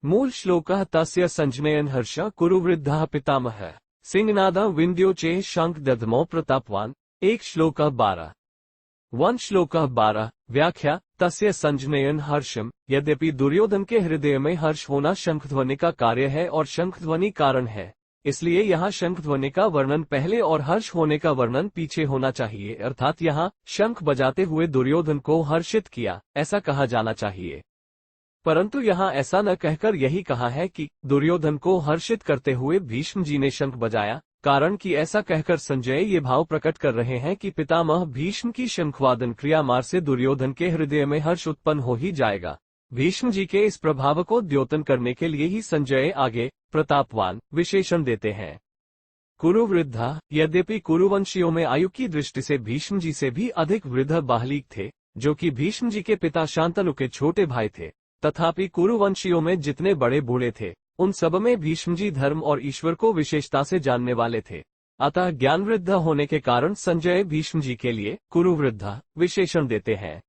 मूल श्लोकः तस्य संजनयन् हर्ष कुरुवृद्धः पितामहः सिंहनादं विन्द्योचे शंख दधमो प्रतापवान। एक श्लोकः 12। वन श्लोकः 12। व्याख्या तस्य संजनयन् हर्षम। यद्यपि दुर्योधन के हृदय में हर्ष होना शंखध्वनि का कार्य है और शंखध्वनि कारण है, इसलिए यहाँ शंखध्वनि का वर्णन पहले और हर्ष होने का वर्णन पीछे होना चाहिए, अर्थात यहाँ शंख बजाते हुए दुर्योधन को हर्षित किया ऐसा कहा जाना चाहिए। परंतु यहाँ ऐसा न कहकर यही कहा है कि दुर्योधन को हर्षित करते हुए भीष्म जी ने शंख बजाया, कारण कि ऐसा कहकर संजय ये भाव प्रकट कर रहे हैं कि पितामह भीष्म की शंखवादन क्रिया मार से दुर्योधन के हृदय में हर्ष उत्पन्न हो ही जाएगा। भीष्म जी के इस प्रभाव को द्योतन करने के लिए ही संजय आगे प्रतापवान विशेषण देते हैं। कुरुवृद्धा। यद्यपि कुरुवंशियों में आयु की दृष्टि से भीष्म जी से भी अधिक वृद्ध बाहलिक थे, जो कि भीष्म जी के पिता शांतनु के छोटे भाई थे, तथापि कुरुवंशियों में जितने बड़े बूढ़े थे उन सब में भीष्म जी धर्म और ईश्वर को विशेषता से जानने वाले थे। अतः ज्ञानवृद्ध होने के कारण संजय भीष्म जी के लिए कुरुवृद्धा विशेषण देते हैं।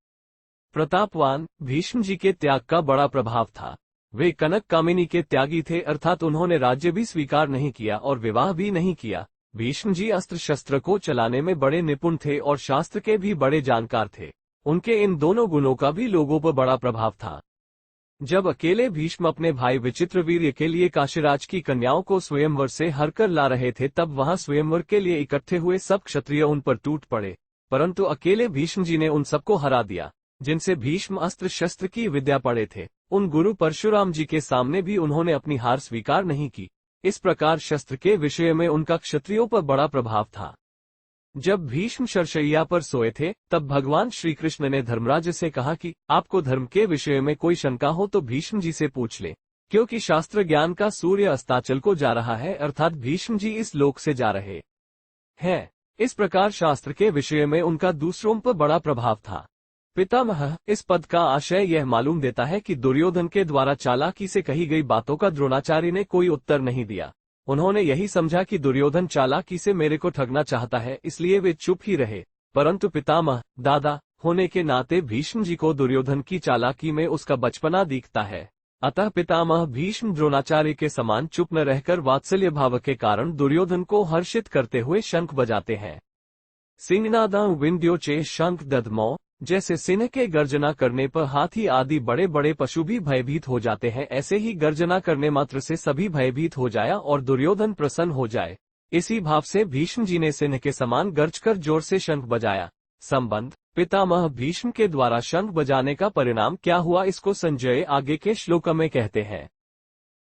प्रतापवान। भीष्म जी के त्याग का बड़ा प्रभाव था। वे कनक कामिनी के त्यागी थे, अर्थात उन्होंने राज्य भी स्वीकार नहीं किया और विवाह भी नहीं किया। भीष्म जी अस्त्र शस्त्र को चलाने में बड़े निपुण थे और शास्त्र के भी बड़े जानकार थे। उनके इन दोनों गुणों का भी लोगों पर बड़ा प्रभाव था। जब अकेले भीष्म अपने भाई विचित्रवीर्य के लिए काशीराज की कन्याओं को स्वयंवर से हरकर ला रहे थे, तब वहां स्वयंवर के लिए इकट्ठे हुए सब क्षत्रिय उन पर टूट पड़े, परंतु अकेले भीष्म जी ने उन सबको हरा दिया जिनसे भीष्म अस्त्र शस्त्र की विद्या पढ़े थे। उन गुरु परशुराम जी के सामने भी उन्होंने अपनी हार स्वीकार नहीं की। इस प्रकार शस्त्र के विषय में उनका क्षत्रियों पर बड़ा प्रभाव था। जब भीष्म शरशैया पर सोए थे, तब भगवान श्री कृष्ण ने धर्मराज से कहा कि आपको धर्म के विषय में कोई शंका हो तो भीष्म जी से पूछ ले, क्योंकि शास्त्र ज्ञान का सूर्य अस्ताचल को जा रहा है, अर्थात भीष्म जी इस लोक से जा रहे हैं। इस प्रकार शास्त्र के विषय में उनका दूसरों पर बड़ा प्रभाव था। पितामह। इस पद का आशय यह मालूम देता है कि दुर्योधन के द्वारा चालाकी से कही गई बातों का द्रोणाचार्य ने कोई उत्तर नहीं दिया। उन्होंने यही समझा कि दुर्योधन चालाकी से मेरे को ठगना चाहता है, इसलिए वे चुप ही रहे। परंतु पितामह दादा होने के नाते भीष्म जी को दुर्योधन की चालाकी में उसका बचपना दिखता है। अतः पितामह भीष्म द्रोणाचार्य के समान चुप न रहकर वात्सल्य भाव के कारण दुर्योधन को हर्षित करते हुए शंख बजाते हैं। सिंहनादं विन्द्योचे शंख दधमो। जैसे सिंह के गर्जना करने पर हाथी आदि बड़े बड़े पशु भी भयभीत हो जाते हैं, ऐसे ही गर्जना करने मात्र से सभी भयभीत हो जाया और दुर्योधन प्रसन्न हो जाए। इसी भाव से भीष्म जी ने सिंह के समान गर्जकर जोर से शंख बजाया। संबंध। पितामह भीष्म के द्वारा शंख बजाने का परिणाम क्या हुआ, इसको संजय आगे के श्लोक में कहते हैं।